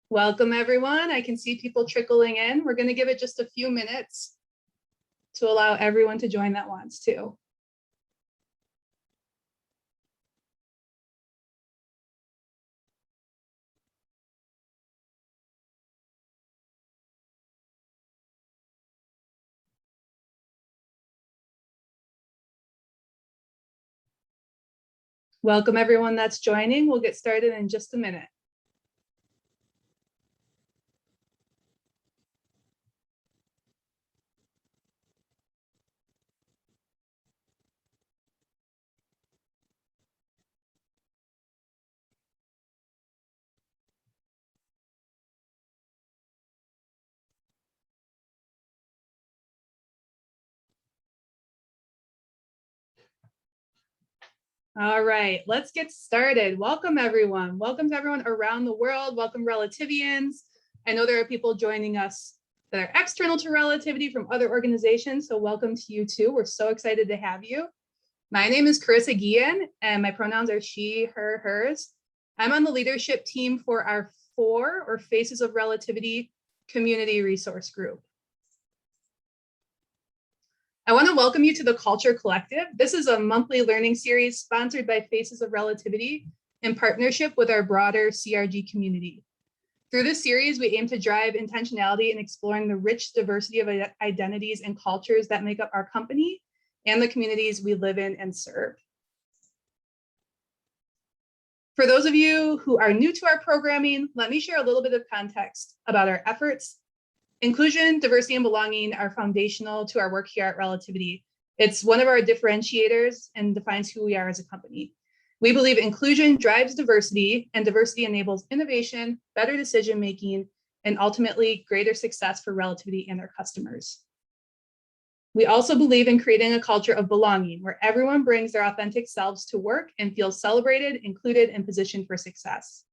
Welcome, everyone. I can see people trickling in. We're going to give it just a few minutes to allow everyone to join that wants to. Welcome, everyone that's joining. We'll get started in just a minute. All right, let's get started. Welcome, everyone. Welcome to everyone around the world. Welcome, Relativians. I know there are people joining us that are external to Relativity from other organizations, so welcome to you too. We're so excited to have you. My name is Carissa Guillen, and my pronouns are she, her, hers. I'm on the leadership team for our FOR, or Faces of Relativity, community resource group. I want to welcome you to the Culture Collective. This is a monthly learning series sponsored by Faces of Relativity in partnership with our broader CRG community. Through this series, we aim to drive intentionality in exploring the rich diversity of identities and cultures that make up our company and the communities we live in and serve. For those of you who are new to our programming, let me share a little bit of context about our efforts. Inclusion, diversity, and belonging are foundational to our work here at Relativity. It's one of our differentiators and defines who we are as a company. We believe inclusion drives diversity, and diversity enables innovation, better decision-making, and ultimately greater success for Relativity and our customers. We also believe in creating a culture of belonging, where everyone brings their authentic selves to work and feels celebrated, included, and positioned for success.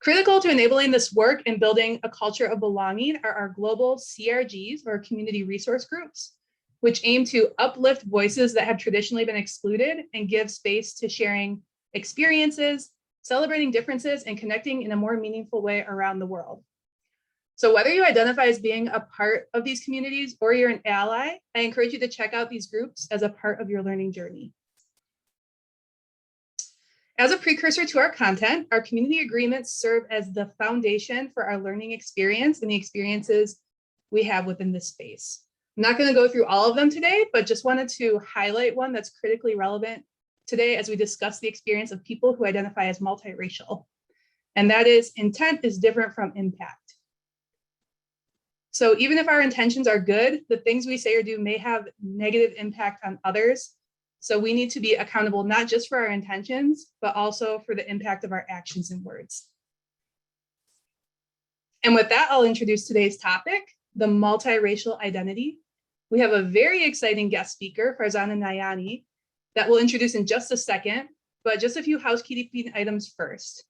Critical to enabling this work and building a culture of belonging are our global CRGs, or community resource groups, which aim to uplift voices that have traditionally been excluded and give space to sharing experiences, celebrating differences, and connecting in a more meaningful way around the world. So whether you identify as being a part of these communities or you're an ally, I encourage you to check out these groups as a part of your learning journey. As a precursor to our content, our community agreements serve as the foundation for our learning experience and the experiences we have within this space. I'm not going to go through all of them today, but just wanted to highlight one that's critically relevant today as we discuss the experience of people who identify as multiracial. And that is, intent is different from impact. So even if our intentions are good, the things we say or do may have negative impact on others. So we need to be accountable not just for our intentions, but also for the impact of our actions and words. And with that, I'll introduce today's topic, the multiracial identity. We have a very exciting guest speaker, Farzana Nayani, that we'll introduce in just a second, but just a few housekeeping items first.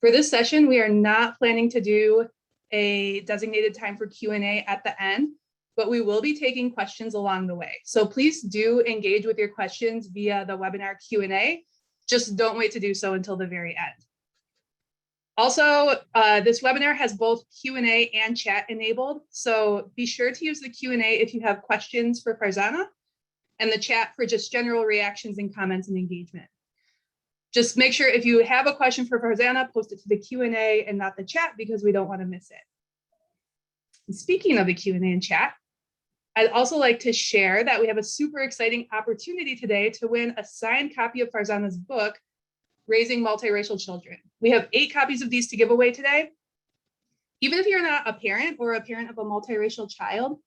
For this session, we are not planning to do a designated time for Q&A at the end, but we will be taking questions along the way. So please do engage with your questions via the webinar Q&A. Just don't wait to do so until the very end. Also, this webinar has both Q&A and chat enabled. So be sure to use the Q&A if you have questions for Farzana, and the chat for just general reactions and comments and engagement. Just make sure if you have a question for Farzana, post it to the Q&A and not the chat, because we don't want to miss it. And speaking of the Q&A and chat, I'd also like to share that we have a super exciting opportunity today to win a signed copy of Farzana's book, Raising Multiracial Children. We have 8 copies of these to give away today. Even if you're not a parent or a parent of a multiracial child,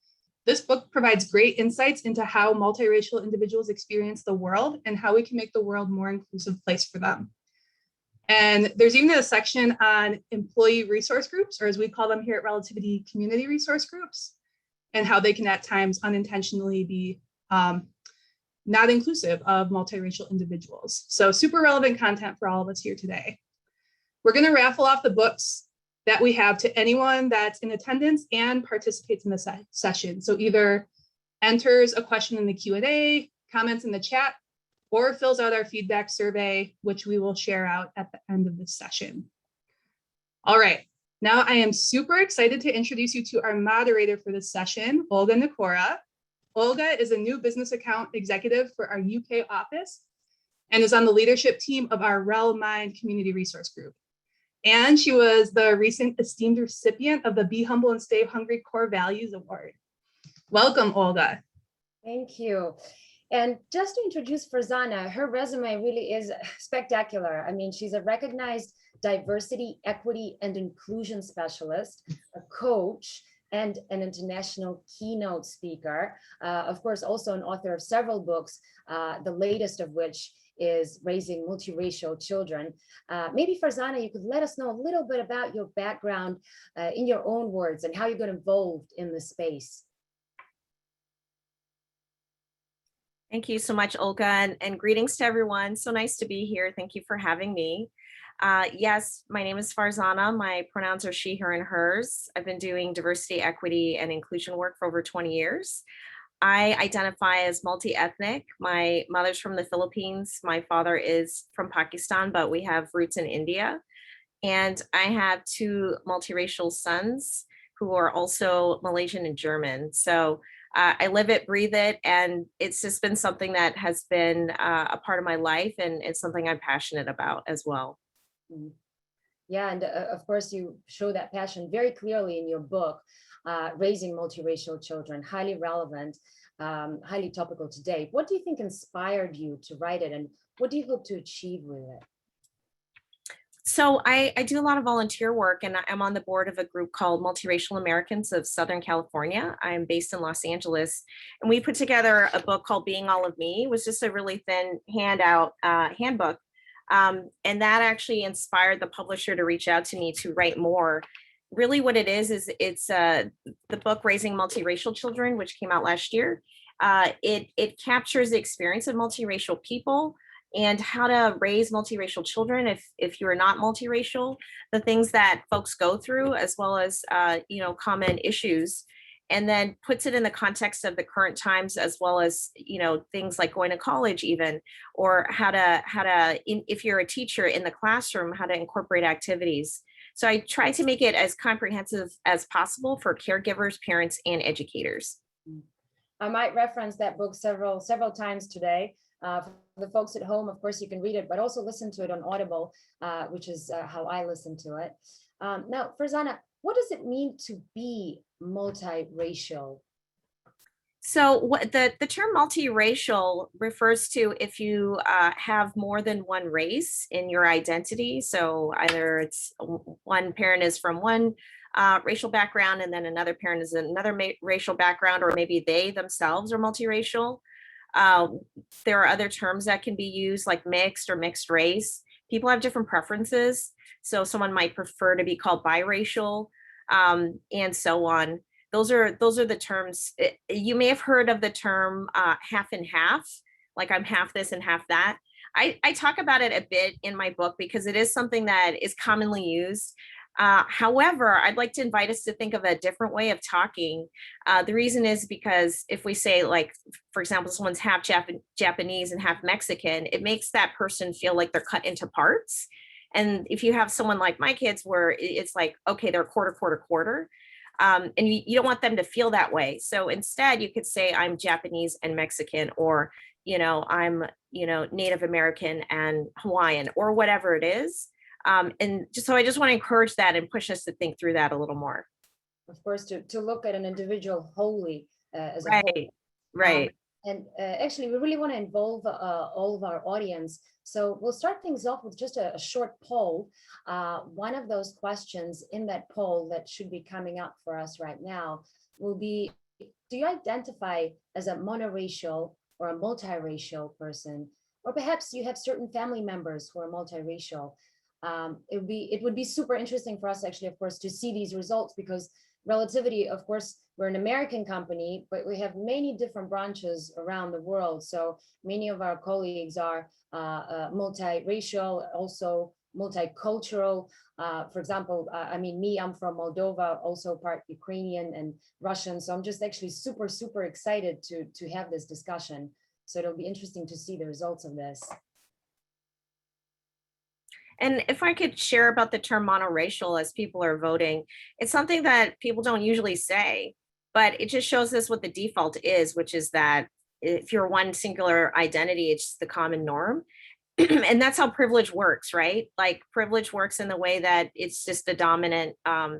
this book provides great insights into how multiracial individuals experience the world and how we can make the world a more inclusive place for them. And there's even a section on employee resource groups, or as we call them here at Relativity, community resource groups, and how they can at times unintentionally be not inclusive of multiracial individuals. So super relevant content for all of us here today. We're going to raffle off the books that we have to anyone that's in attendance and participates in the session. So either enters a question in the Q&A, comments in the chat, or fills out our feedback survey, which we will share out at the end of this session. All right. Now I am super excited to introduce you to our moderator for this session, Olga Nikora. Olga is a new business account executive for our UK office and is on the leadership team of our REL Mind Community Resource Group. And she was the recent esteemed recipient of the Be Humble and Stay Hungry Core Values Award. Welcome, Olga. Thank you. And just to introduce Farzana, her resume really is spectacular. I mean, she's a recognized diversity, equity, and inclusion specialist, a coach, and an international keynote speaker. Of course, also an author of several books, the latest of which is Raising Multiracial Children. Maybe Farzana, you could let us know a little bit about your background in your own words and how you got involved in this space. Thank you so much, Olga, and greetings to everyone. So nice to be here. Thank you for having me. Yes, my name is Farzana. My pronouns are she, her, and hers. I've been doing diversity, equity, and inclusion work for over 20 years. I identify as multi-ethnic. My mother's from the Philippines. My father is from Pakistan, but we have roots in India. And I have two multiracial sons who are also Malaysian and German. So I live it, breathe it, and it's just been something that has been a part of my life, and it's something I'm passionate about as well. Yeah, and of course you show that passion very clearly in your book, Raising Multiracial Children, highly relevant, highly topical today. What do you think inspired you to write it, and what do you hope to achieve with it? So I do a lot of volunteer work, and I'm on the board of a group called Multiracial Americans of Southern California. I'm based in Los Angeles, and we put together a book called Being All of Me. It was just a really thin handbook. And that actually inspired the publisher to reach out to me to write more. Really what it is it's the book Raising Multiracial Children, which came out last year. It captures the experience of multiracial people and how to raise multiracial children if you're not multiracial, the things that folks go through, as well as common issues, and then puts it in the context of the current times, as well as things like going to college even, or how to if you're a teacher in the classroom, how to incorporate activities. So I try to make it as comprehensive as possible for caregivers, parents, and educators. I might reference that book several times today. For the folks at home, of course, you can read it, but also listen to it on Audible, which is how I listen to it. Now, Farzana, what does it mean to be multiracial? So what the term multiracial refers to if you have more than one race in your identity. So either it's one parent is from one racial background, and then another parent is another racial background, or maybe they themselves are multiracial. There are other terms that can be used, like mixed or mixed race. People have different preferences. So someone might prefer to be called biracial, and so on. Those are the terms. You may have heard of the term half and half, like I'm half this and half that. I talk about it a bit in my book because it is something that is commonly used. However, I'd like to invite us to think of a different way of talking. The reason is because if we say, like, for example, someone's half Japanese and half Mexican, it makes that person feel like they're cut into parts. And if you have someone like my kids where it's like, okay, they're quarter, and you don't want them to feel that way. So instead you could say I'm Japanese and Mexican, or, I'm, Native American and Hawaiian, or whatever it is. And so I just want to encourage that and push us to think through that a little more. Of course, to look at an individual wholly as a whole. Right. And actually, we really want to involve all of our audience. So we'll start things off with just a short poll. One of those questions in that poll that should be coming up for us right now will be, do you identify as a monoracial or a multiracial person? Or perhaps you have certain family members who are multiracial. It would be super interesting for us, actually, of course, to see these results, because Relativity, of course, we're an American company, but we have many different branches around the world. So many of our colleagues are multiracial, also multicultural. For example, I'm from Moldova, also part Ukrainian and Russian. So I'm just actually super excited to have this discussion. So it'll be interesting to see the results of this. And if I could share about the term monoracial as people are voting, it's something that people don't usually say, but it just shows us what the default is, which is that if you're one singular identity, it's just the common norm. And that's how privilege works, right? Like privilege works in the way that it's just the dominant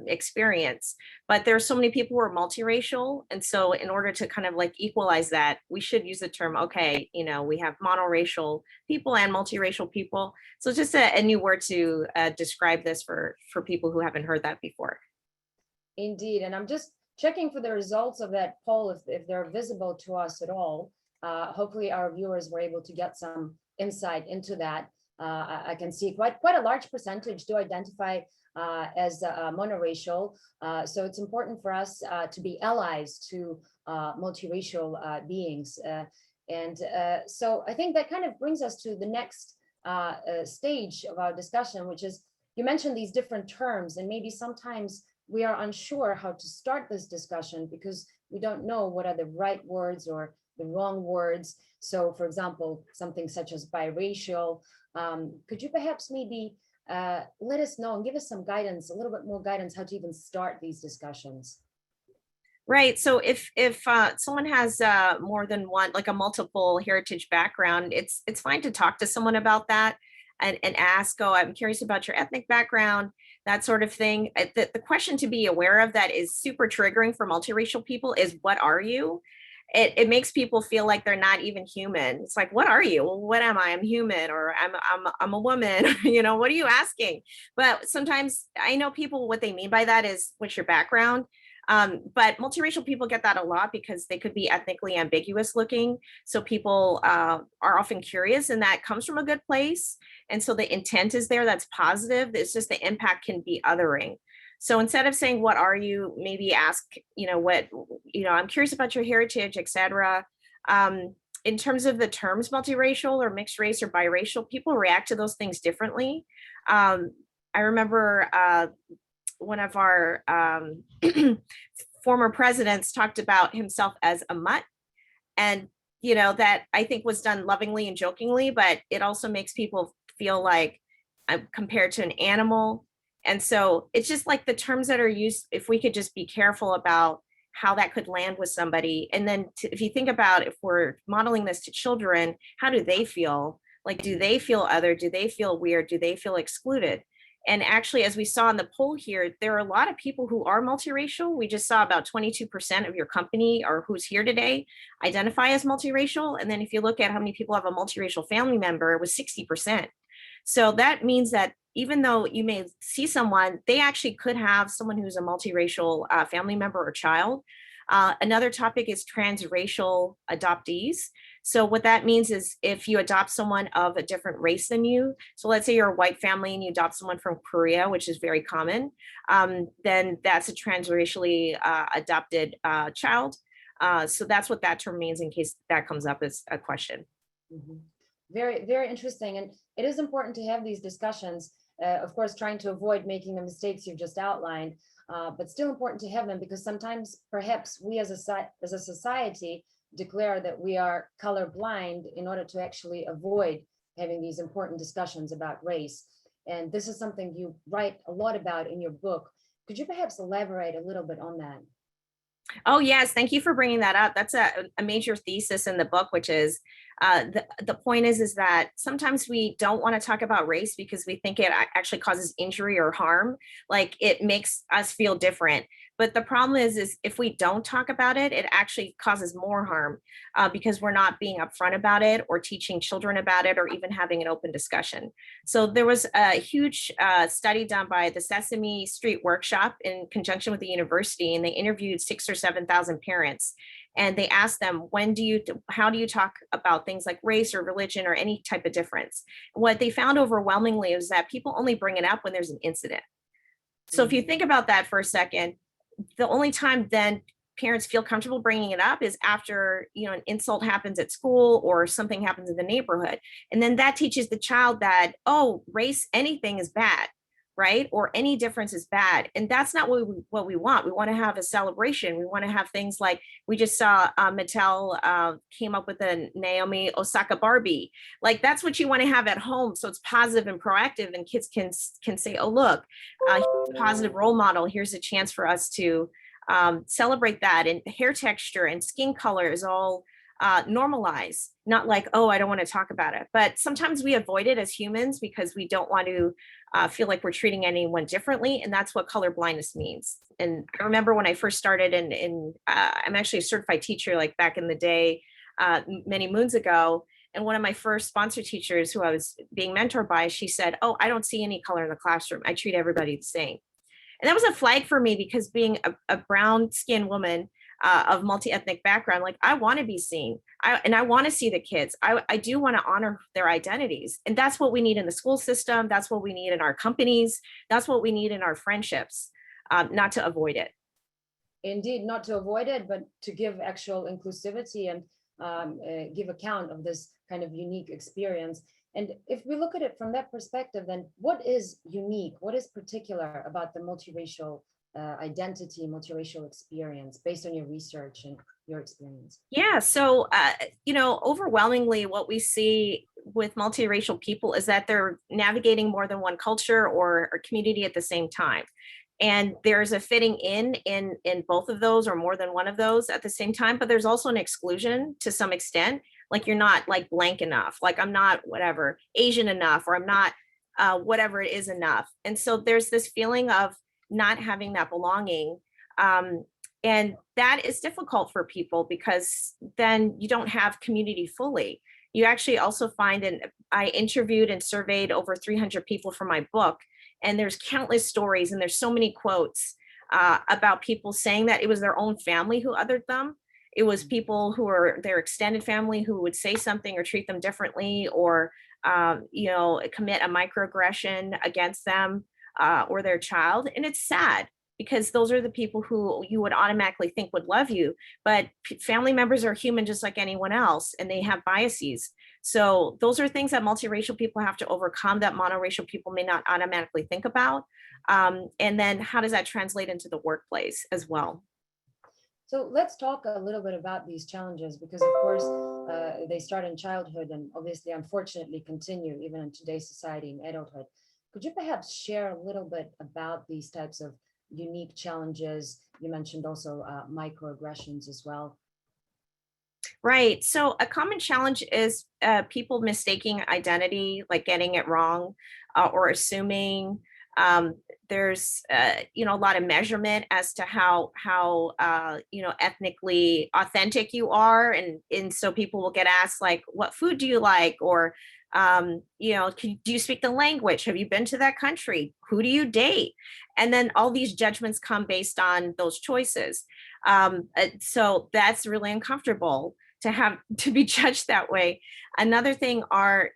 experience. But there's so many people who are multiracial. And so in order to kind of like equalize that, we should use the term, okay, you know, we have monoracial people and multiracial people. So just a new word to describe this for people who haven't heard that before. Indeed, and I'm just checking for the results of that poll, if they're visible to us at all. Hopefully our viewers were able to get some insight into that. I can see quite a large percentage do identify as monoracial. So it's important for us to be allies to multiracial beings. So I think that kind of brings us to the next stage of our discussion, which is, you mentioned these different terms, and maybe sometimes we are unsure how to start this discussion because we don't know what are the right words or the wrong words. So for example, something such as biracial, could you perhaps maybe let us know and give us some guidance, a little bit more guidance, how to even start these discussions? Right. So if someone has more than one, like a multiple heritage background, it's fine to talk to someone about that and ask, oh, I'm curious about your ethnic background, that sort of thing. The question to be aware of that is super triggering for multiracial people is, what are you? It makes people feel like they're not even human. It's like, what are you? Well, what am I? I'm human, or I'm a woman. You know, what are you asking? But sometimes I know people, what they mean by that is, what's your background? But multiracial people get that a lot because they could be ethnically ambiguous looking. So people are often curious, and that comes from a good place. And so the intent is there, that's positive. It's just the impact can be othering. So instead of saying, what are you, maybe ask, I'm curious about your heritage, etc. In terms of the terms multiracial or mixed race or biracial, people react to those things differently. I remember one of our former presidents talked about himself as a mutt. And, that I think was done lovingly and jokingly, but it also makes people feel like I'm compared to an animal. And so it's just like the terms that are used, if we could just be careful about how that could land with somebody. And then if you think about, if we're modeling this to children, how do they feel? Like, do they feel other? Do they feel weird? Do they feel excluded? And actually, as we saw in the poll here, there are a lot of people who are multiracial. We just saw about 22% of your company or who's here today identify as multiracial. And then if you look at how many people have a multiracial family member, it was 60%. So that means that even though you may see someone, they actually could have someone who's a multiracial family member or child. Another topic is transracial adoptees. So what that means is if you adopt someone of a different race than you, so let's say you're a white family and you adopt someone from Korea, which is very common, then that's a transracially adopted child. So that's what that term means, in case that comes up as a question. Mm-hmm. Very, very interesting. And it is important to have these discussions, of course, trying to avoid making the mistakes you've just outlined, but still important to have them, because sometimes perhaps we as a society declare that we are colorblind in order to actually avoid having these important discussions about race. And this is something you write a lot about in your book. Could you perhaps elaborate a little bit on that? Oh, yes. Thank you for bringing that up. That's a major thesis in the book, which is the point is that sometimes we don't want to talk about race because we think it actually causes injury or harm. Like, it makes us feel different. But the problem is if we don't talk about it, it actually causes more harm because we're not being upfront about it or teaching children about it or even having an open discussion. So there was a huge study done by the Sesame Street Workshop in conjunction with the university, and they interviewed 6,000 or 7,000 parents. And they asked them, how do you talk about things like race or religion or any type of difference? What they found overwhelmingly is that people only bring it up when there's an incident. So if you think about that for a second, the only time then parents feel comfortable bringing it up is after, an insult happens at school or something happens in the neighborhood. And then that teaches the child that, oh, race, anything is bad. right? Or any difference is bad. And that's not what we want. We want to have a celebration. We want to have things like we just saw Mattel came up with a Naomi Osaka Barbie. Like that's what you want to have at home. So it's positive and proactive, and kids can say, oh, look, here's a positive role model. Here's a chance for us to celebrate that. And hair texture and skin color is all normalize, not like, oh, I don't want to talk about it. But sometimes we avoid it as humans because we don't want to feel like we're treating anyone differently. And that's what color blindness means. And I remember when I first started I'm actually a certified teacher, like back in the day, many moons ago. And one of my first sponsor teachers who I was being mentored by, she said, oh, I don't see any color in the classroom. I treat everybody the same. And that was a flag for me because being a brown skinned woman of multi-ethnic background, like I want to be seen. I want to see the kids. I do want to honor their identities. And that's what we need in the school system. That's what we need in our companies. That's what we need in our friendships, not to avoid it. Indeed, not to avoid it, but to give actual inclusivity and give account of this kind of unique experience. And if we look at it from that perspective, then what is unique? What is particular about the multiracial identity, multiracial experience based on your research and your experience? Yeah, so, overwhelmingly what we see with multiracial people is that they're navigating more than one culture or community at the same time. And there's a fitting in both of those or more than one of those at the same time, but there's also an exclusion to some extent. Like you're not like blank enough, like I'm not whatever, Asian enough, or I'm not whatever it is enough. And so there's this feeling of not having that belonging. And that is difficult for people because then you don't have community fully. You actually also find, and I interviewed and surveyed over 300 people for my book, and there's countless stories and there's so many quotes about people saying that it was their own family who othered them. It was people who are their extended family who would say something or treat them differently, or commit a microaggression against them or their child. And it's sad because those are the people who you would automatically think would love you, but family members are human just like anyone else, and they have biases. So those are things that multiracial people have to overcome that monoracial people may not automatically think about. And then how does that translate into the workplace as well? So let's talk a little bit about these challenges, because of course they start in childhood and obviously unfortunately continue even in today's society in adulthood. Could you perhaps share a little bit about these types of unique challenges? You mentioned also microaggressions as well. Right. So a common challenge is people mistaking identity, like getting it wrong or assuming. There's a lot of measurement as to how ethnically authentic you are, and so people will get asked like, what food do you like, or do you speak the language, have you been to that country, who do you date, and then all these judgments come based on those choices. So that's really uncomfortable to have to be judged that way. Another thing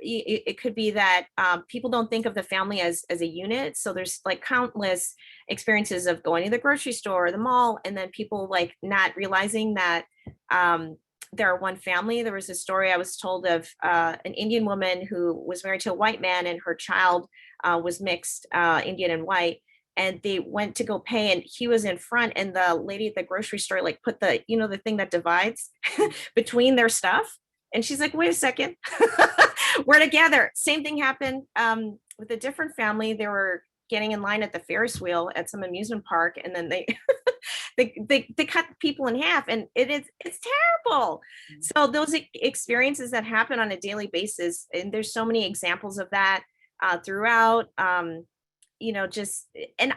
it could be that people don't think of the family as a unit. So there's like countless experiences of going to the grocery store or the mall, and then people like not realizing that they're one family. There was a story I was told of an Indian woman who was married to a white man, and her child was mixed Indian and white. And they went to go pay, and he was in front, and the lady at the grocery store like put the the thing that divides between their stuff, and she's like, wait a second, we're together. Same thing happened with a different family. They were getting in line at the Ferris wheel at some amusement park, and then they they cut people in half, and it's terrible. So those experiences that happen on a daily basis, and there's so many examples of that throughout. And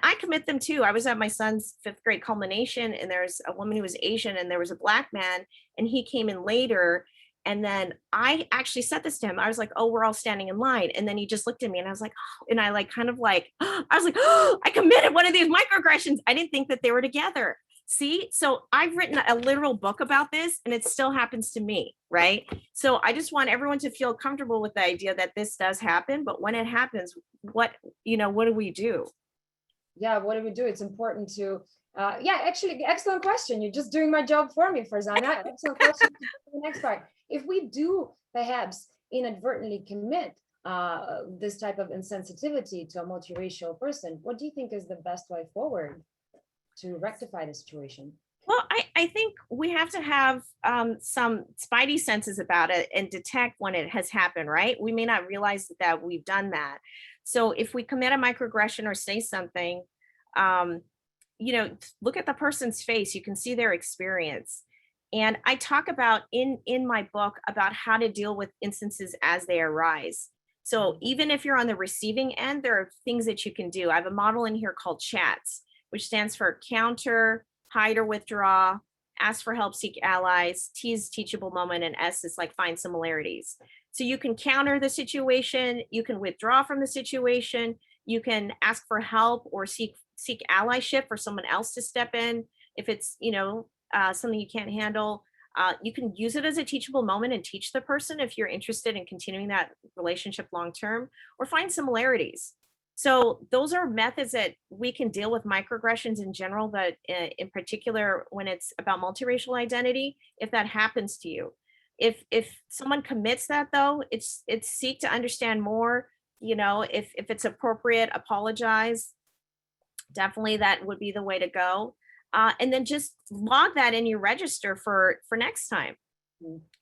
I commit them too. I was at my son's 5th grade culmination, and there's a woman who was Asian, and there was a Black man, and he came in later. And then I actually said this to him. I was like, oh, we're all standing in line. And then he just looked at me, and I was like, oh, and I like kind of like, I was like, oh, I committed one of these microaggressions. I didn't think that they were together. See, so I've written a literal book about this, and it still happens to me, right? So I just want everyone to feel comfortable with the idea that this does happen, but when it happens, what do we do? Yeah, what do we do? It's important to, actually, excellent question. You're just doing my job for me, Farzana. Excellent question. The next part. If we do perhaps inadvertently commit this type of insensitivity to a multiracial person, what do you think is the best way forward to rectify the situation? Well, I think we have to have some spidey senses about it and detect when it has happened, right? We may not realize that we've done that. So if we commit a microaggression or say something, um, look at the person's face. You can see their experience. And I talk about in my book about how to deal with instances as they arise. So even if you're on the receiving end, there are things that you can do. I have a model in here called CHATS, which stands for counter, hide or withdraw, ask for help, seek allies, T is teachable moment, and S is like find similarities. So you can counter the situation, you can withdraw from the situation, you can ask for help or seek allyship for someone else to step in. If it's, something you can't handle, you can use it as a teachable moment and teach the person if you're interested in continuing that relationship long term, or find similarities. So those are methods that we can deal with microaggressions in general, but in particular when it's about multiracial identity, if that happens to you. If someone commits that though, it's seek to understand more, if it's appropriate, apologize. Definitely that would be the way to go. And then just log that in your register for next time.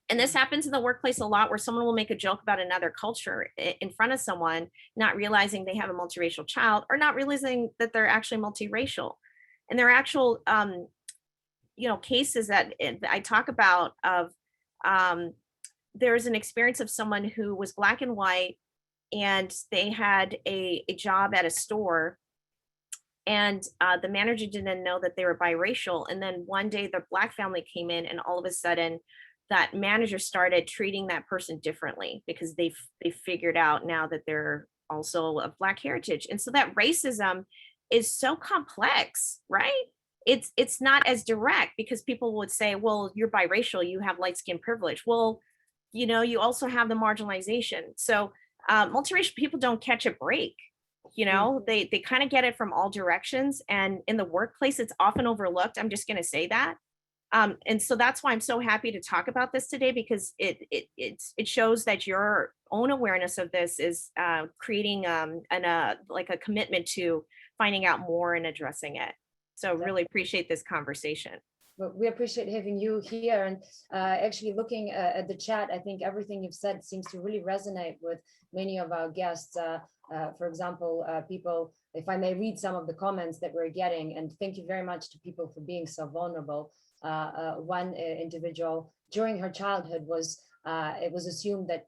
And this happens in the workplace a lot, where someone will make a joke about another culture in front of someone, not realizing they have a multiracial child, or not realizing that they're actually multiracial. And there are actual, cases that I talk about of, there's an experience of someone who was Black and white, and they had a job at a store, and the manager didn't know that they were biracial. And then one day the Black family came in, and all of a sudden that manager started treating that person differently because they figured out now that they're also of Black heritage. And so that racism is so complex, right? It's not as direct, because people would say, well, you're biracial, you have light skin privilege. Well, you also have the marginalization. So multiracial people don't catch a break. They kind of get it from all directions, and in the workplace it's often overlooked. I'm just going to say that. And so that's why I'm so happy to talk about this today, because it shows that your own awareness of this is creating like a commitment to finding out more and addressing it. So really appreciate this conversation. But we appreciate having you here, and actually looking at the chat, I think everything you've said seems to really resonate with many of our guests. For example, people, if I may read some of the comments that we're getting, and thank you very much to people for being so vulnerable. One individual, during her childhood, it was assumed that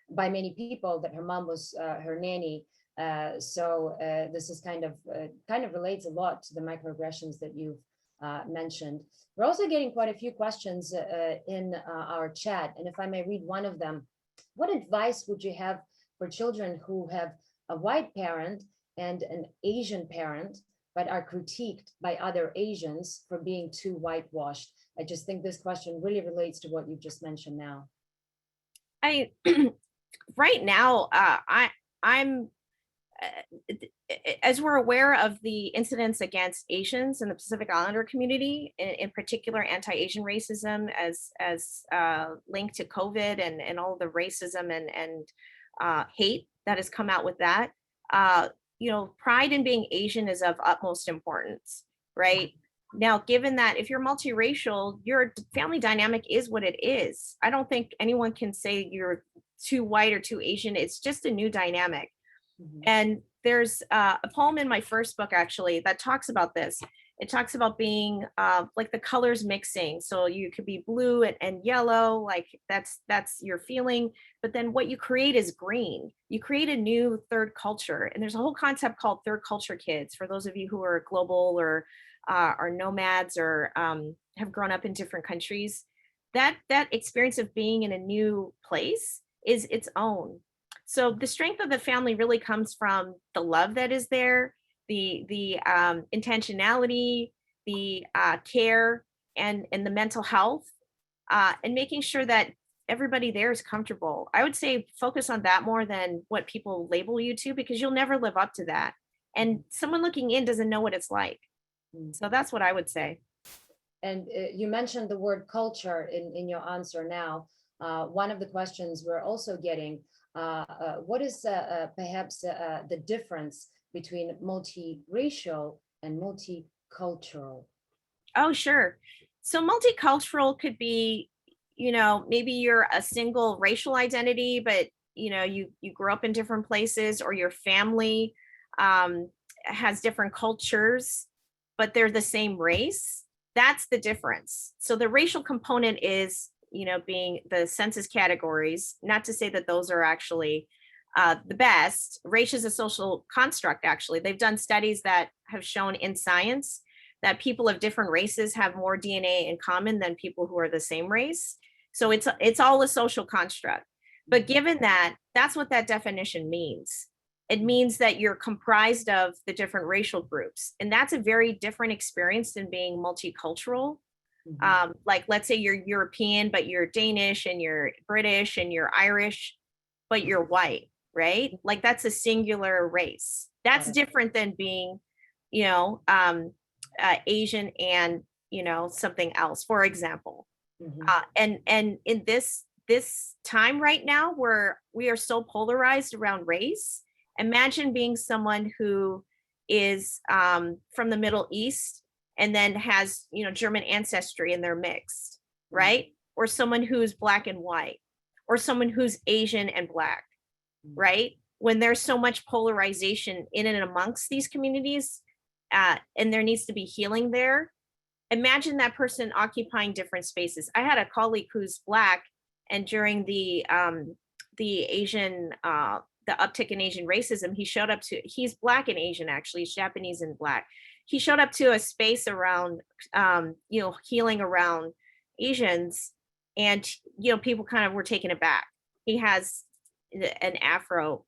by many people that her mom was her nanny. So this is kind of relates a lot to the microaggressions that you've mentioned. We're also getting quite a few questions in our chat, and if I may read one of them, what advice would you have for children who have a white parent and an Asian parent, but are critiqued by other Asians for being too whitewashed? I just think this question really relates to what you've just mentioned now. Right now, I'm as we're aware of the incidents against Asians in the Pacific Islander community, in particular anti-Asian racism as linked to COVID and all the racism and hate that has come out with that. Pride in being Asian is of utmost importance, right? Now, given that if you're multiracial, your family dynamic is what it is. I don't think anyone can say you're too white or too Asian. It's just a new dynamic. And there's a poem in my first book, actually, that talks about this. It talks about being like the colors mixing. So you could be blue and yellow, like that's your feeling. But then what you create is green. You create a new third culture. And there's a whole concept called third culture kids. For those of you who are global or are nomads or have grown up in different countries, that experience of being in a new place is its own. So the strength of the family really comes from the love that is there, the intentionality, the care, and the mental health, and making sure that everybody there is comfortable. I would say focus on that more than what people label you to, because you'll never live up to that. And someone looking in doesn't know what it's like. So that's what I would say. And you mentioned the word culture in your answer now. one of the questions we're also getting, what is perhaps the difference between multiracial and multicultural? Oh, sure. So multicultural could be, maybe you're a single racial identity, but you grew up in different places, or your family has different cultures, but they're the same race. That's the difference. So the racial component is, being the census categories, not to say that those are actually the best. Race is a social construct, actually. They've done studies that have shown in science that people of different races have more DNA in common than people who are the same race. So it's all a social construct. But given that, that's what that definition means. It means that you're comprised of the different racial groups. And that's a very different experience than being multicultural. Like, let's say you're European, but you're Danish, and you're British, and you're Irish, but you're white, right? Like, that's a singular race. That's different than being, Asian and, something else, for example. And in this time right now, where we are so polarized around race, imagine being someone who is from the Middle East and then has, German ancestry and they're mixed, right? Or someone who's Black and white, or someone who's Asian and Black, right? When there's so much polarization in and amongst these communities, and there needs to be healing there. Imagine that person occupying different spaces. I had a colleague who's Black, and during the Asian, the uptick in Asian racism, he's Black and Asian, actually, he's Japanese and Black. He showed up to a space around, healing around Asians, and, people kind of were taken aback. He has an afro,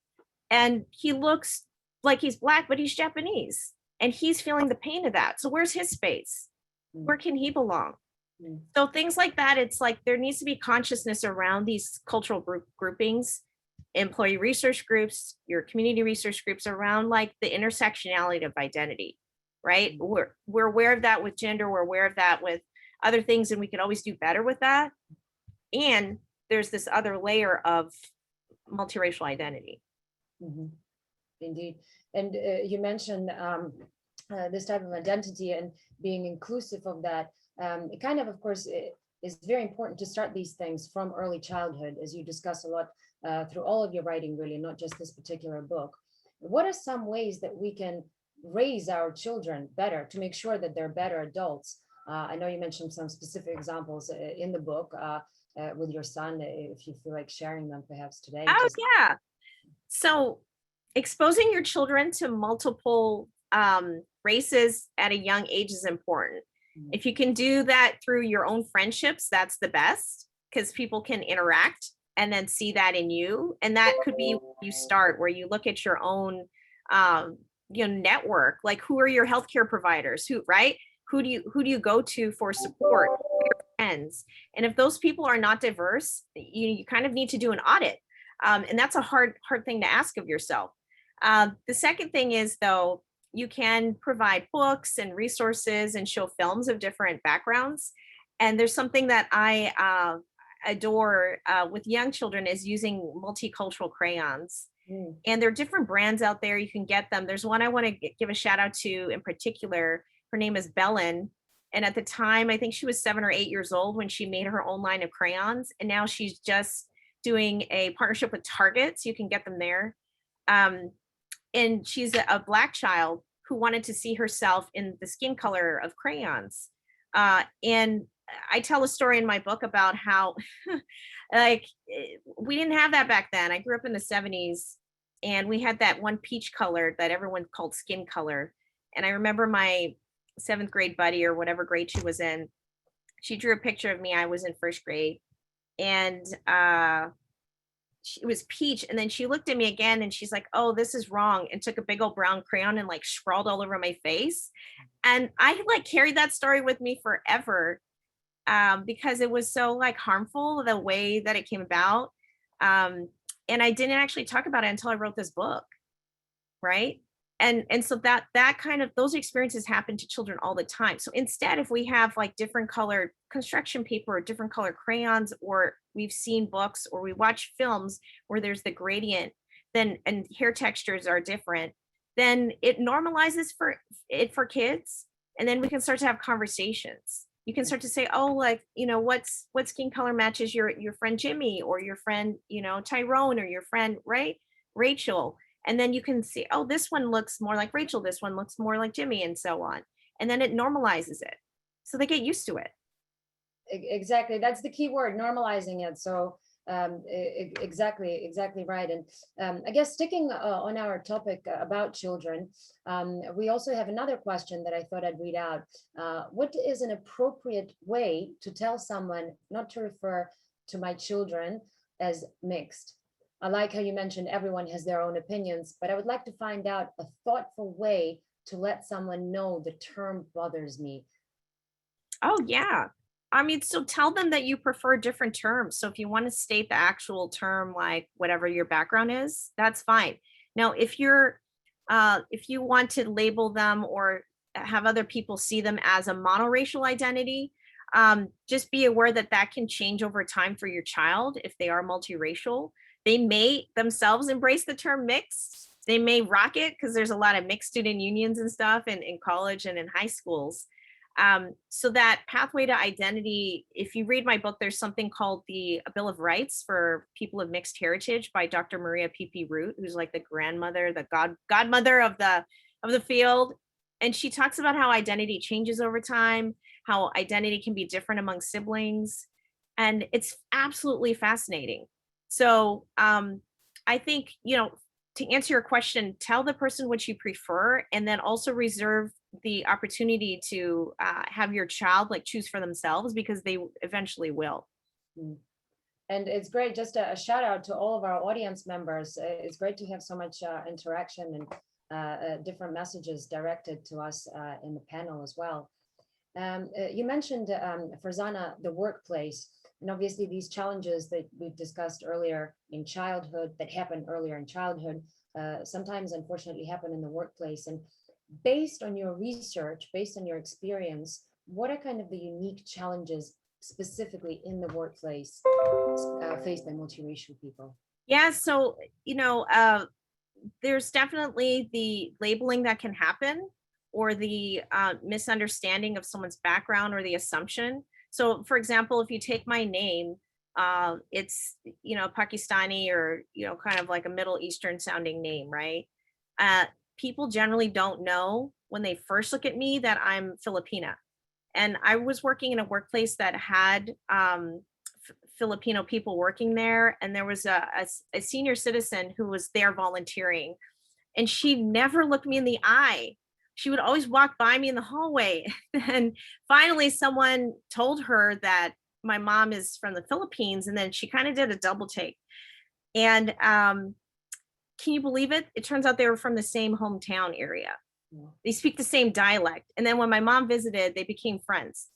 and he looks like he's Black, but he's Japanese, and he's feeling the pain of that. So where's his space? Where can he belong? So things like that, it's like there needs to be consciousness around these cultural groupings, employee research groups, your community research groups, around like the intersectionality of identity, right? We're aware of that with gender, we're aware of that with other things, and we can always do better with that. And there's this other layer of multiracial identity. Indeed. And you mentioned this type of identity and being inclusive of that. It kind of course, it is very important to start these things from early childhood, as you discuss a lot through all of your writing, really, not just this particular book. What are some ways that we can raise our children better to make sure that they're better adults? I know you mentioned some specific examples in the book with your son, if you feel like sharing them perhaps today. Oh, yeah. So exposing your children to multiple races at a young age is important. If you can do that through your own friendships, that's the best, because people can interact and then see that in you. And that could be where you start, where you look at your own network, like who are your healthcare providers, right? Who do you go to for support? Who are your friends? And if those people are not diverse, you kind of need to do an audit. And that's a hard thing to ask of yourself. The second thing is, though, you can provide books and resources and show films of different backgrounds. And there's something that I adore with young children, is using multicultural crayons. And there are different brands out there. You can get them. There's one I want to give a shout out to in particular. Her name is Belen. And at the time, I think she was 7 or 8 years old when she made her own line of crayons. And now she's just doing a partnership with Target, so you can get them there. And she's a Black child who wanted to see herself in the skin color of crayons. And I tell a story in my book about how like we didn't have that back then. I grew up in the 70s, and we had that one peach color that everyone called skin color. And I remember my 7th grade buddy, or whatever grade she was in, she drew a picture of me. I was in 1st grade, and it was peach. And then she looked at me again, and she's like, "Oh, this is wrong," and took a big old brown crayon and like scrawled all over my face. And I like carried that story with me forever, because it was so like harmful, the way that it came about. And I didn't actually talk about it until I wrote this book, right? And so that kind of, those experiences happen to children all the time. So instead, if we have like different colored construction paper or different colored crayons, or we've seen books or we watch films where there's the gradient, then and hair textures are different, then it normalizes for kids, and then we can start to have conversations. You can start to say, oh, like, what skin color matches your friend Jimmy, or your friend, Tyrone, or your friend, right, Rachel. And then you can see, oh, this one looks more like Rachel, this one looks more like Jimmy, and so on. And then it normalizes it. So they get used to it. Exactly. That's the key word, normalizing it. So exactly right. And I guess sticking on our topic about children, we also have another question that I thought I'd read out. What is an appropriate way to tell someone not to refer to my children as mixed? I like how you mentioned everyone has their own opinions, but I would like to find out a thoughtful way to let someone know the term bothers me. Oh, yeah. I mean, so tell them that you prefer different terms. So if you want to state the actual term, like whatever your background is, that's fine. Now, if you want to label them or have other people see them as a monoracial identity, just be aware that that can change over time for your child if they are multiracial. They may themselves embrace the term mixed. They may rock it because there's a lot of mixed student unions and stuff in college and in high schools. So that pathway to identity, if you read my book, there's something called the Bill of Rights for People of Mixed Heritage by Dr. Maria P.P. Root, who's like the grandmother, the godmother of the field. And she talks about how identity changes over time, how identity can be different among siblings. And it's absolutely fascinating. So I think, to answer your question, tell the person what you prefer, and then also reserve the opportunity to have your child like choose for themselves, because they eventually will. And it's great, just a shout out to all of our audience members. It's great to have so much interaction and different messages directed to us in the panel as well. You mentioned, Farzana, the workplace, and obviously these challenges that we've discussed earlier in childhood, that happen earlier in childhood, sometimes unfortunately happen in the workplace. And based on your research, based on your experience, what are kind of the unique challenges specifically in the workplace faced by multiracial people? Yeah, so there's definitely the labeling that can happen, or the misunderstanding of someone's background, or the assumption. So for example, if you take my name, it's Pakistani, or kind of like a Middle Eastern sounding name, right? People generally don't know when they first look at me that I'm Filipina. And I was working in a workplace that had Filipino people working there, and there was a senior citizen who was there volunteering, and she never looked me in the eye. She would always walk by me in the hallway. And finally someone told her that my mom is from the Philippines, and then she kind of did a double take. And can you believe it? It turns out they were from the same hometown area. They speak the same dialect. And then when my mom visited, they became friends.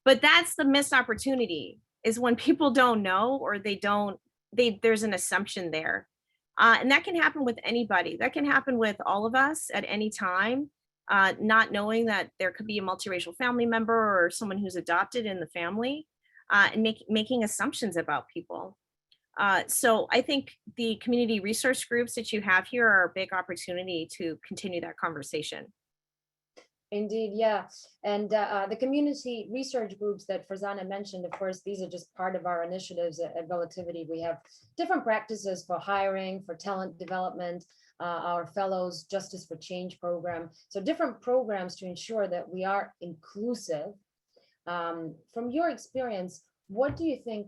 But that's the missed opportunity, is when people don't know, or there's an assumption there. And that can happen with anybody. That can happen with all of us at any time, not knowing that there could be a multiracial family member or someone who's adopted in the family, and making assumptions about people. So I think the community resource groups that you have here are a big opportunity to continue that conversation. Indeed, yeah. And the community research groups that Farzana mentioned, of course, these are just part of our initiatives at Relativity. We have different practices for hiring, for talent development, our Fellows Justice for Change program. So different programs to ensure that we are inclusive. From your experience, what do you think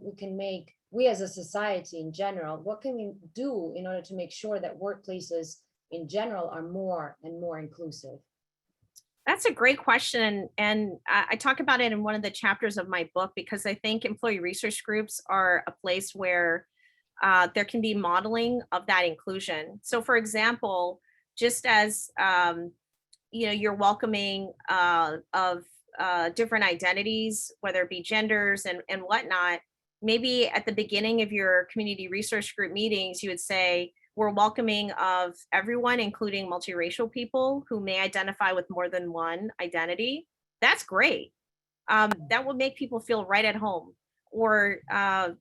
we as a society in general, what can we do in order to make sure that workplaces in general are more and more inclusive? That's a great question. And I talk about it in one of the chapters of my book, because I think employee research groups are a place where there can be modeling of that inclusion. So for example, just as you're welcoming of different identities, whether it be genders and whatnot, maybe at the beginning of your community research group meetings, you would say, we're welcoming of everyone, including multiracial people who may identify with more than one identity. That's great. That will make people feel right at home. or, and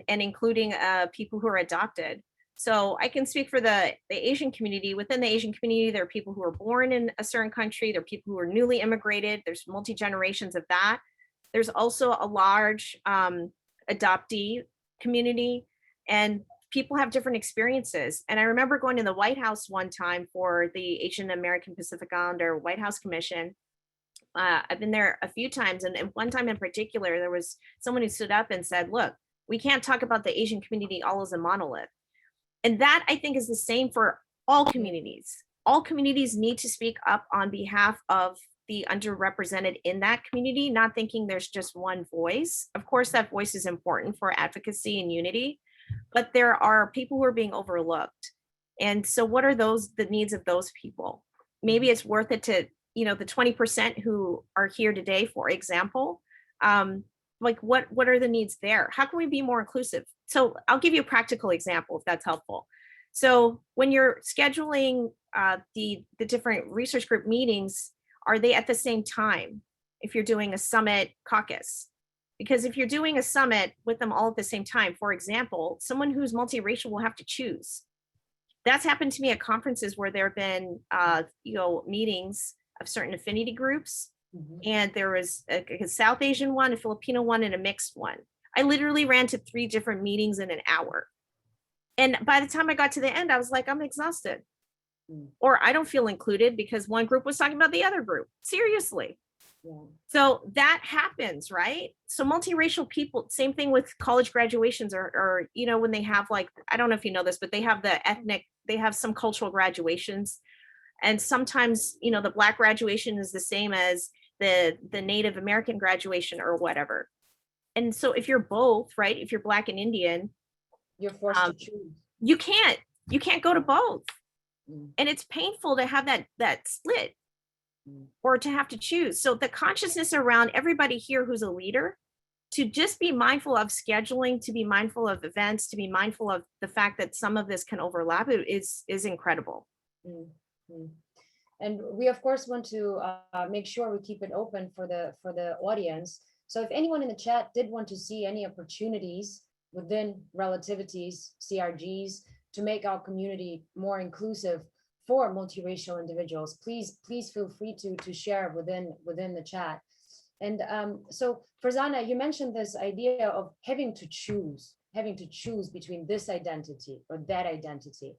including people who are adopted. So I can speak for the Asian community. Within the Asian community, there are people who are born in a certain country. There are people who are newly immigrated. There's multi-generations of that. There's also a large adoptee community, and people have different experiences. And I remember going to the White House one time for the Asian American Pacific Islander White House Commission. I've been there a few times, and one time in particular, there was someone who stood up and said, look, we can't talk about the Asian community all as a monolith. And that, I think, is the same for all communities. All communities need to speak up on behalf of the underrepresented in that community, not thinking there's just one voice. Of course, that voice is important for advocacy and unity, but there are people who are being overlooked. And so what are the needs of those people? Maybe it's worth it to, the 20% who are here today, for example, like what are the needs there? How can we be more inclusive? So I'll give you a practical example if that's helpful. So when you're scheduling the different research group meetings, are they at the same time if you're doing a summit caucus? Because if you're doing a summit with them all at the same time, for example, someone who's multiracial will have to choose. That's happened to me at conferences where there have been meetings of certain affinity groups. And there was a South Asian one, a Filipino one, and a mixed one. I literally ran to 3 different meetings in an hour. And by the time I got to the end, I was like, I'm exhausted. Or I don't feel included because one group was talking about the other group. Seriously. Yeah. So that happens, right? So multiracial people, same thing with college graduations or when they have like, I don't know if you know this, but they have they have some cultural graduations. And sometimes, the Black graduation is the same as the Native American graduation or whatever. And so if you're both, right, if you're Black and Indian, you're forced to choose. You can't go to both. And it's painful to have that split or to have to choose. So the consciousness around everybody here who's a leader, to just be mindful of scheduling, to be mindful of events, to be mindful of the fact that some of this can overlap is incredible. And we of course want to make sure we keep it open for the audience. So if anyone in the chat did want to see any opportunities within relativities, CRGs, to make our community more inclusive for multiracial individuals, please feel free to share within the chat. And so Farzana, you mentioned this idea of having to choose between this identity or that identity.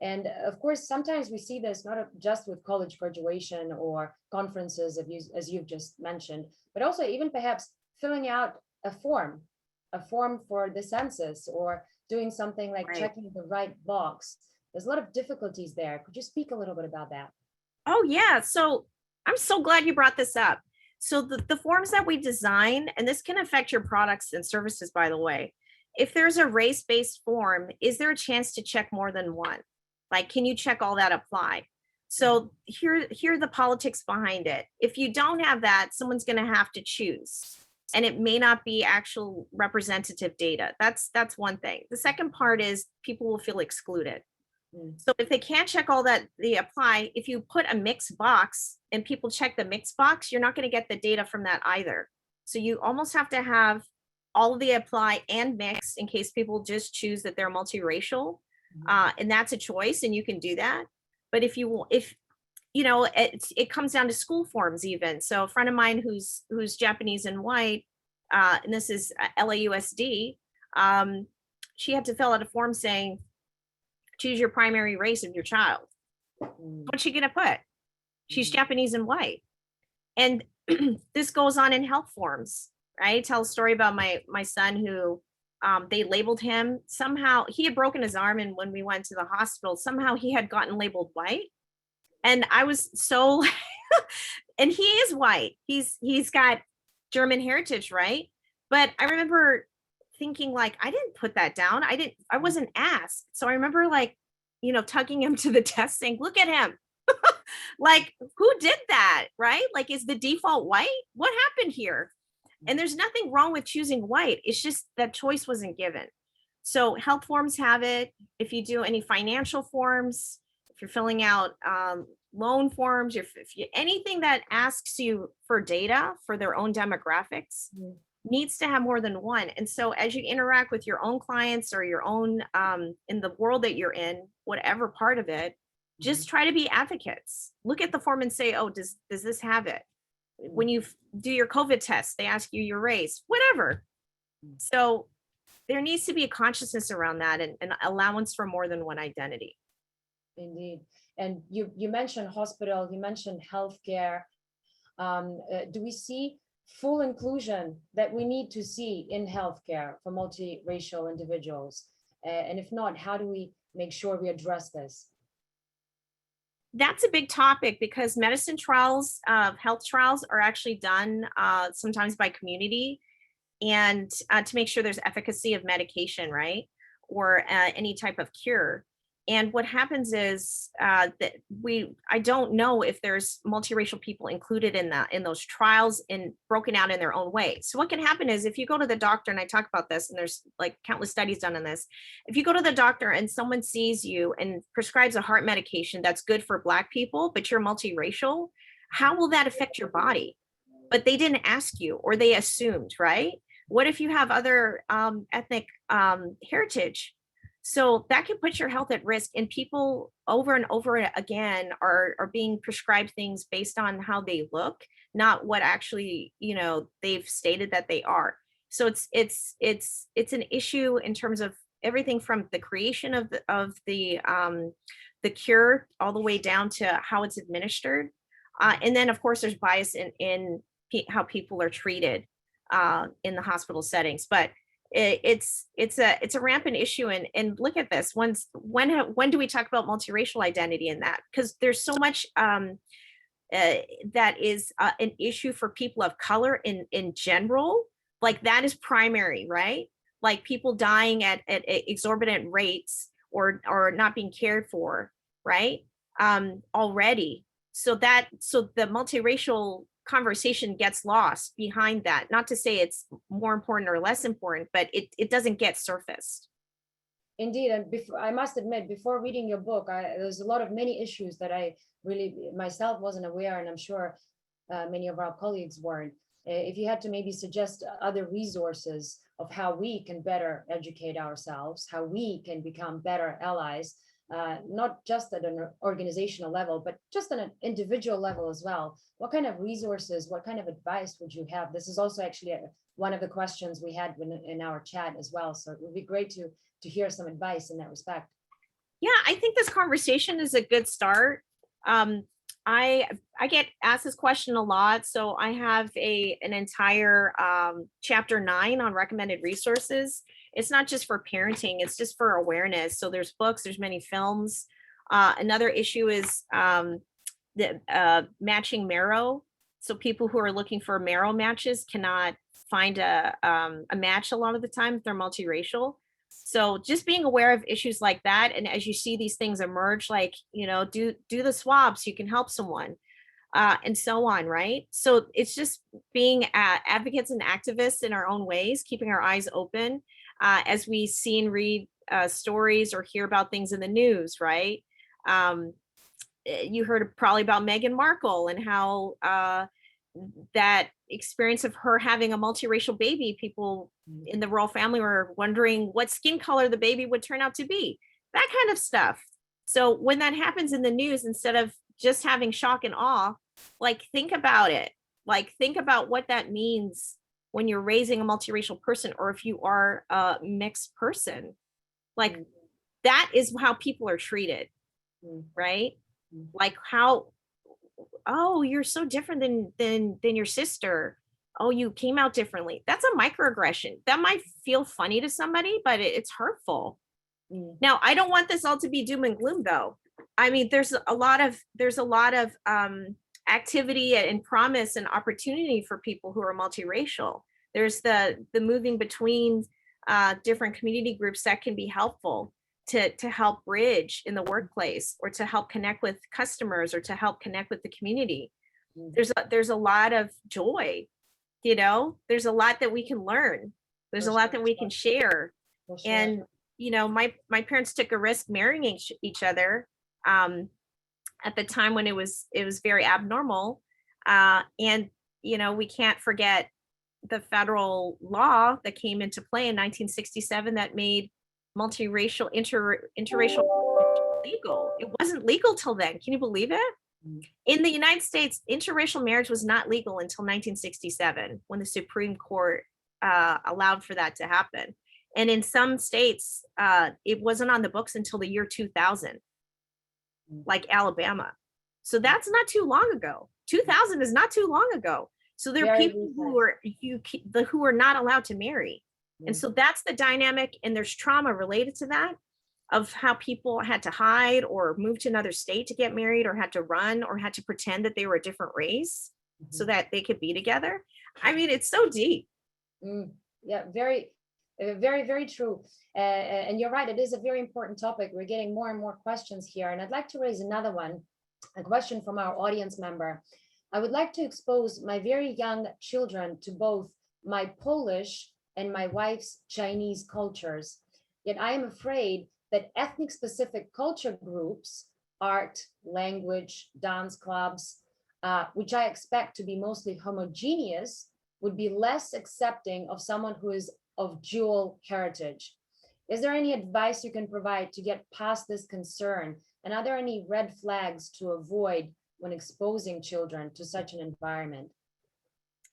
And of course, sometimes we see this not just with college graduation or conferences, as you've just mentioned, but also even perhaps filling out a form for the census or doing something like checking the right box. There's a lot of difficulties there. Could you speak a little bit about that? Oh, yeah. So I'm so glad you brought this up. So the forms that we design, and this can affect your products and services, by the way. If there's a race-based form, is there a chance to check more than one? Like, can you check all that apply? So here are the politics behind it. If you don't have that, someone's going to have to choose. And it may not be actual representative data. That's one thing. The second part is people will feel excluded. So if they can't check all that they apply, if you put a mixed box and people check the mixed box, you're not going to get the data from that either. So you almost have to have all of the apply and mix in case people just choose that they're multiracial. And that's a choice and you can do that. But if it comes down to school forms even. So a friend of mine who's Japanese and white, and this is LAUSD, she had to fill out a form saying, choose your primary race of your child. What's she gonna put? She's Japanese and white. And this goes on in health forms, right? Tell a story about my son who they labeled him. Somehow he had broken his arm, and when we went to the hospital, somehow he had gotten labeled white. And I was so, and he is white. He's got German heritage, right? But I remember thinking like, I didn't put that down. I wasn't asked. So I remember like, tugging him to the desk saying, look at him. Like, who did that, right? Like, is the default white? What happened here? And there's nothing wrong with choosing white. It's just that choice wasn't given. So health forms have it. If you do any financial forms, if you're filling out loan forms, if you anything that asks you for data for their own demographics, needs to have more than one. And so as you interact with your own clients or your own, in the world that you're in, whatever part of it, just try to be advocates. Look at the form and say, oh, does this have it? When you do your COVID test, they ask you your race, whatever. So there needs to be a consciousness around that, and an allowance for more than one identity. Indeed. And you mentioned hospital, you mentioned healthcare. Do we see full inclusion that we need to see in healthcare for multiracial individuals? And if not, how do we make sure we address this? That's a big topic because medicine trials, health trials are actually done sometimes by community, and to make sure there's efficacy of medication, right? Or any type of cure. And what happens is that I don't know if there's multiracial people included in those trials and broken out in their own way. So what can happen is if you go to the doctor, and I talk about this, and there's like countless studies done on this. If you go to the doctor and someone sees you and prescribes a heart medication that's good for Black people, but you're multiracial, how will that affect your body? But they didn't ask you, or they assumed, right? What if you have other ethnic heritage? So that can put your health at risk, and people over and over again are being prescribed things based on how they look, not what actually, they've stated that they are. So it's an issue in terms of everything from the creation of the cure all the way down to how it's administered. And then of course there's bias in how people are treated in the hospital settings. But it's a rampant issue, and look at this. When do we talk about multiracial identity in that? Because there's so much that is an issue for people of color in general. Like that is primary, right? Like people dying at exorbitant rates or not being cared for, right? Already. So the multiracial conversation gets lost behind that. Not to say it's more important or less important, but it doesn't get surfaced. Indeed. And I must admit, before reading your book, there's a lot of many issues that I really myself wasn't aware, and I'm sure many of our colleagues weren't. If you had to maybe suggest other resources of how we can better educate ourselves, how we can become better allies, not just at an organizational level, but just on an individual level as well. What kind of resources, what kind of advice would you have? This is also actually one of the questions we had in our chat as well. So it would be great to hear some advice in that respect. Yeah, I think this conversation is a good start. I get asked this question a lot. So I have an entire chapter 9 on recommended resources. It's not just for parenting, it's just for awareness. So there's books, there's many films. Another issue is the matching marrow. So people who are looking for marrow matches cannot find a match a lot of the time if they're multiracial. So just being aware of issues like that. And as you see these things emerge, like, do the swabs, you can help someone. And so on, right? So it's just being advocates and activists in our own ways, keeping our eyes open as we see and read stories or hear about things in the news, right? You heard probably about Meghan Markle and how that experience of her having a multiracial baby, people in the royal family were wondering what skin color the baby would turn out to be, that kind of stuff. So when that happens in the news, instead of just having shock and awe, like think about it, like think about what that means when you're raising a multiracial person, or if you are a mixed person, like that is how people are treated, right? Like how, oh, you're so different than your sister. Oh, you came out differently. That's a microaggression. That might feel funny to somebody, but it's hurtful. Now, I don't want this all to be doom and gloom, though. I mean, there's a lot of activity and promise and opportunity for people who are multiracial. There's the moving between different community groups that can be helpful to help bridge in the workplace, or to help connect with customers, or to help connect with the community. There's a lot of joy, there's a lot that we can learn. There's a lot that we can share. And my parents took a risk marrying each other at the time when it was very abnormal. And we can't forget the federal law that came into play in 1967 that made multiracial interracial legal. It wasn't legal till then. Can you believe it? In the United States, interracial marriage was not legal until 1967, when the Supreme Court allowed for that to happen. And in some states, it wasn't on the books until the year 2000, like Alabama. So that's not too long ago. 2000 is not too long ago. So there are Very people recent. who are not allowed to marry. And Mm. so that's the dynamic, and there's trauma related to that, of how people had to hide or move to another state to get married, or had to run, or had to pretend that they were a different race so that they could be together. I mean, it's so deep. Yeah, very true. And you're right, it is a very important topic. We're getting more and more questions here. And I'd like to raise another one, a question from our audience member. I would like to expose my very young children to both my Polish and my wife's Chinese cultures. Yet I am afraid that ethnic specific culture groups, art, language, dance clubs, which I expect to be mostly homogeneous, would be less accepting of someone who is of dual heritage. Is there any advice you can provide to get past this concern? And are there any red flags to avoid when exposing children to such an environment?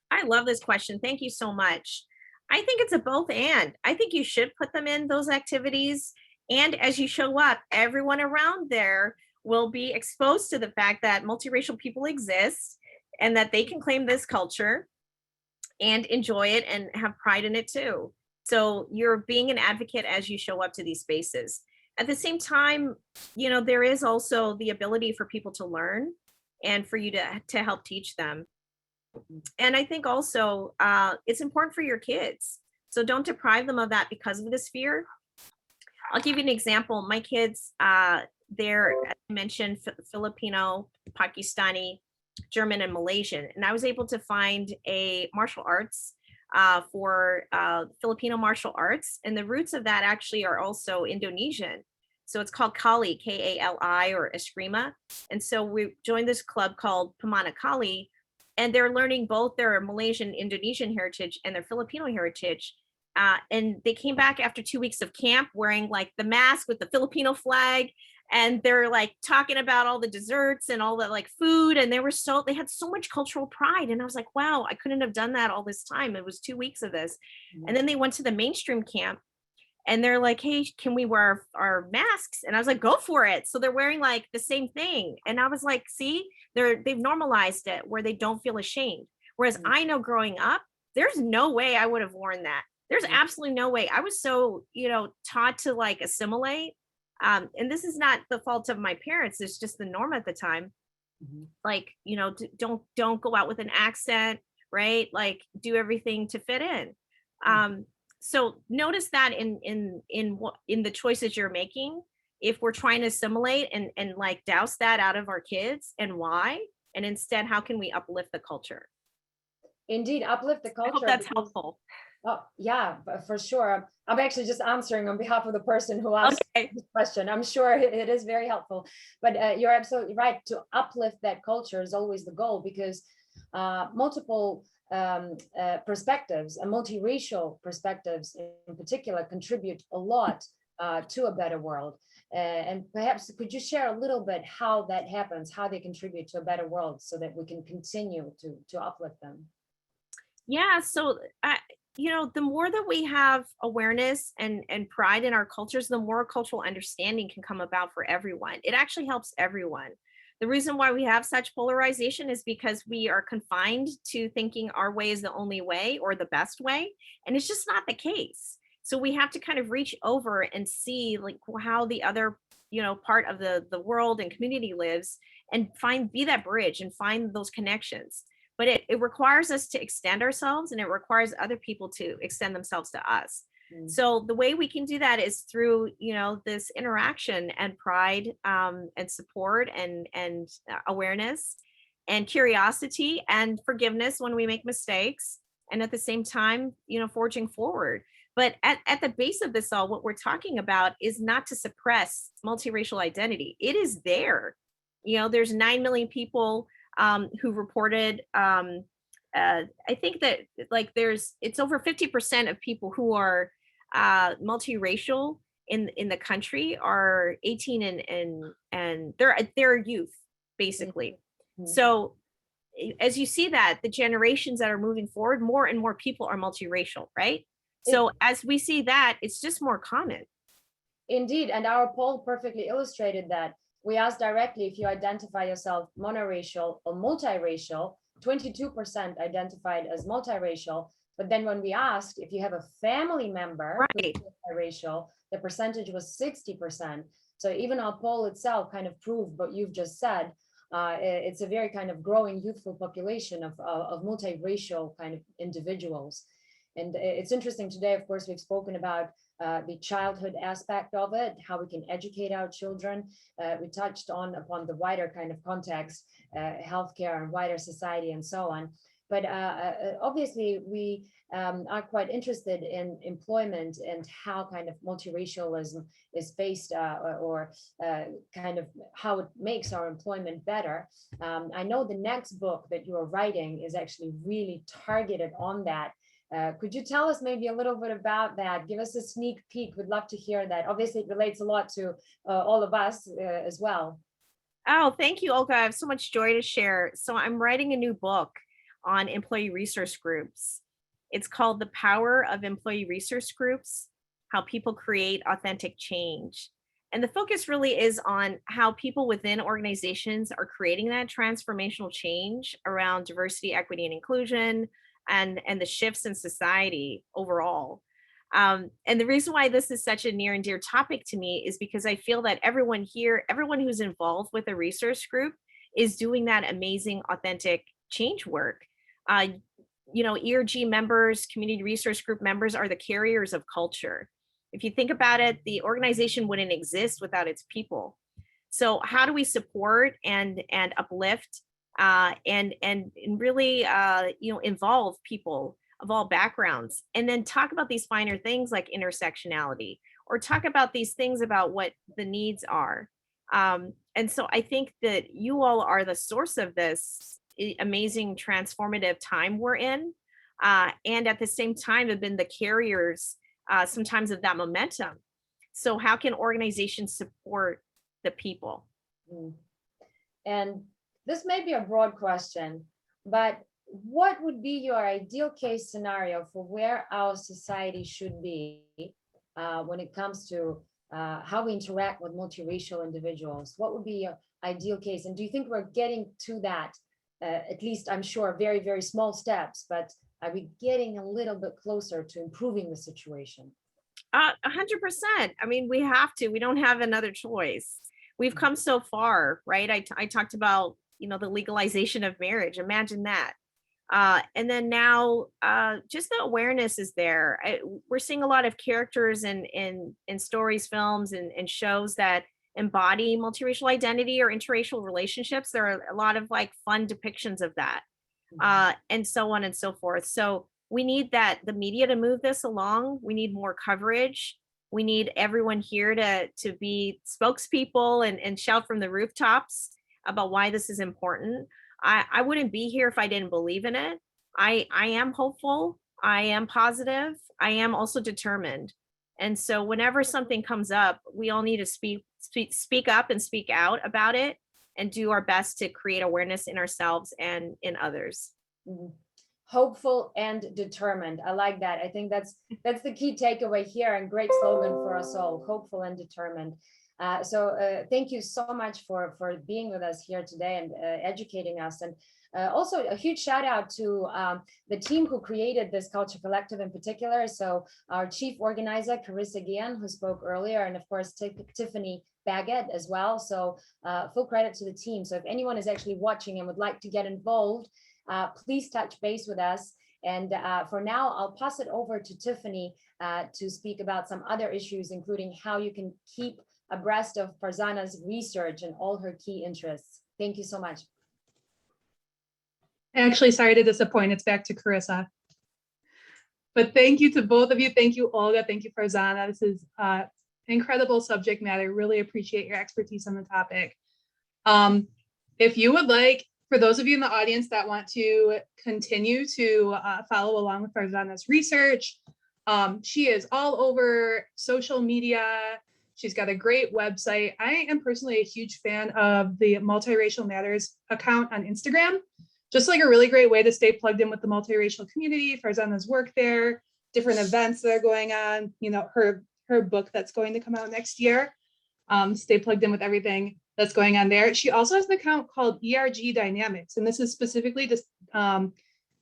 I love this question. Thank you so much. I think it's a both and. I think you should put them in those activities. And as you show up, everyone around there will be exposed to the fact that multiracial people exist and that they can claim this culture and enjoy it and have pride in it too. So you're being an advocate as you show up to these spaces. At the same time, there is also the ability for people to learn and for you to help teach them. And I think also it's important for your kids. So don't deprive them of that because of this fear. I'll give you an example. My kids, they're, as I mentioned, Filipino, Pakistani, German, and Malaysian. And I was able to find a martial arts for Filipino martial arts. And the roots of that actually are also Indonesian. So it's called Kali, Kali, or Eskrima. And so we joined this club called Pamana Kali, and they're learning both their Malaysian, Indonesian heritage and their Filipino heritage. And they came back after 2 weeks of camp wearing like the mask with the Filipino flag. And they're like talking about all the desserts and all the like food. And they had so much cultural pride. And I was like, wow, I couldn't have done that all this time. It was 2 weeks of this. And then they went to the mainstream camp and they're like, hey, can we wear our masks? And I was like, go for it. So they're wearing like the same thing. And I was like, see, they've normalized it where they don't feel ashamed. Whereas I know growing up, there's no way I would have worn that. There's absolutely no way. I was so, taught to like assimilate. And this is not the fault of my parents. It's just the norm at the time. Like, don't go out with an accent, right? Like do everything to fit in. So notice that in the choices you're making, if we're trying to assimilate and like douse that out of our kids, and why, and instead, how can we uplift the culture? Indeed, uplift the culture. I hope that's helpful. Oh, yeah, for sure. I'm actually just answering on behalf of the person who asked this question. I'm sure it is very helpful, but you're absolutely right. To uplift that culture is always the goal, because multiple perspectives and multiracial perspectives in particular contribute a lot to a better world. And perhaps could you share a little bit how that happens, how they contribute to a better world, so that we can continue to uplift them? Yeah, so the more that we have awareness and pride in our cultures, the more cultural understanding can come about for everyone. It actually helps everyone. The reason why we have such polarization is because we are confined to thinking our way is the only way or the best way, and it's just not the case. So we have to kind of reach over and see like how the other part of the world and community lives, and be that bridge and find those connections. But it requires us to extend ourselves, and it requires other people to extend themselves to us. So the way we can do that is through, this interaction and pride and support and awareness and curiosity and forgiveness when we make mistakes. And at the same time, forging forward. But at the base of this all, what we're talking about is not to suppress multiracial identity. It is there. There's 9 million people who reported I think that like it's over 50% of people who are multiracial in the country are 18 and they're youth basically. Mhm. So as you see that the generations that are moving forward, more and more people are multiracial, right? So as we see that, it's just more common. Indeed, and our poll perfectly illustrated that. We asked directly if you identify yourself monoracial or multiracial. 22% identified as multiracial. But then when we asked if you have a family member Right. who's multiracial, the percentage was 60%. So even our poll itself kind of proved what you've just said. It's a very kind of growing youthful population of multiracial kind of individuals. And it's interesting today, of course, we've spoken about the childhood aspect of it, how we can educate our children. We touched upon the wider kind of context, healthcare and wider society and so on. But obviously, we are quite interested in employment and how kind of multiracialism is faced or kind of how it makes our employment better. I know the next book that you are writing is actually really targeted on that. Could you tell us maybe a little bit about that? Give us a sneak peek. We'd love to hear that. Obviously, it relates a lot to all of us as well. Oh, thank you, Olga. I have so much joy to share. So I'm writing a new book on employee resource groups. It's called The Power of Employee Resource Groups, How People Create Authentic Change. And the focus really is on how people within organizations are creating that transformational change around diversity, equity, and inclusion, and the shifts in society overall. And the reason why this is such a near and dear topic to me is because I feel that everyone here, everyone who's involved with a resource group is doing that amazing, authentic change work. ERG members, community resource group members are the carriers of culture. If you think about it, the organization wouldn't exist without its people. So how do we support and uplift and really involve people of all backgrounds, and then talk about these finer things like intersectionality, or talk about these things about what the needs are. And so I think that you all are the source of this amazing transformative time we're in, and at the same time have been the carriers sometimes of that momentum. So how can organizations support the people? And this may be a broad question, but what would be your ideal case scenario for where our society should be when it comes to how we interact with multiracial individuals? What would be your ideal case? And do you think we're getting to that? At least I'm sure very, very small steps, but are we getting a little bit closer to improving the situation? 100%. I mean, we have to. We don't have another choice. We've come so far, right? I talked about the legalization of marriage. Imagine that. And then now, just the awareness is there. We're seeing a lot of characters in stories, films, and shows that embody multiracial identity or interracial relationships. There are a lot of like fun depictions of that, and so on and so forth. So we need the media to move this along. We need more coverage. We need everyone here to be spokespeople and shout from the rooftops about why this is important. I wouldn't be here if I didn't believe in it. I am hopeful. I am positive. I am also determined. And so whenever something comes up, we all need to speak up and speak out about it and do our best to create awareness in ourselves and in others. Mm-hmm. Hopeful and determined. I like that. I think that's the key takeaway here, and great slogan for us all, hopeful and determined. So thank you so much for being with us here today and educating us. And also a huge shout out to the team who created this Culture Collective in particular. So our chief organizer, Carissa Gian, who spoke earlier, and of course, Tiffany Baggett as well. So full credit to the team. So if anyone is actually watching and would like to get involved, please touch base with us. And for now, I'll pass it over to Tiffany to speak about some other issues, including how you can keep abreast of Farzana's research and all her key interests. Thank you so much. Actually, sorry to disappoint. It's back to Carissa. But thank you to both of you. Thank you, Olga. Thank you, Farzana. This is incredible subject matter. Really appreciate your expertise on the topic. If you would like For those of you in the audience that want to continue to follow along with Farzana's research, she is all over social media. She's got a great website. I am personally a huge fan of the Multiracial Matters account on Instagram. Just like a really great way to stay plugged in with the multiracial community, Farzana's work there, different events that are going on, you know, her book that's going to come out next year. Stay plugged in with everything that's going on there. She also has an account called ERG Dynamics, and this is specifically just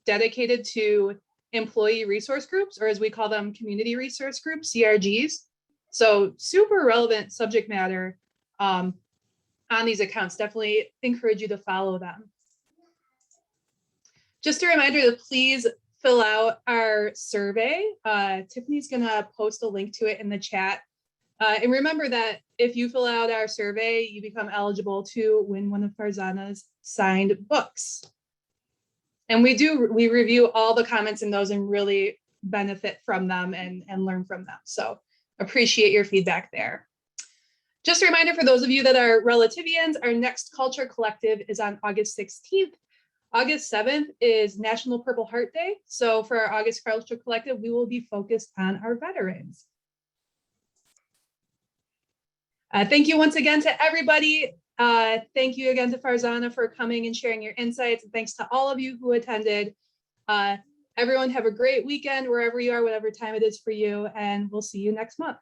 dedicated to employee resource groups, or as we call them, community resource groups, CRGs. So super relevant subject matter on these accounts. Definitely encourage you to follow them. Just a reminder to please fill out our survey. Tiffany's gonna post a link to it in the chat. And remember that if you fill out our survey, you become eligible to win one of Farzana's signed books. And we review all the comments in those and really benefit from them and learn from them. So appreciate your feedback there. Just a reminder for those of you that are Relativians, our next Culture Collective is on August 16th. August 7th is National Purple Heart Day. So for our August Culture Collective, we will be focused on our veterans. Thank you once again to everybody. Thank you again to Farzana for coming and sharing your insights. And thanks to all of you who attended. Everyone have a great weekend wherever you are, whatever time it is for you, and we'll see you next month.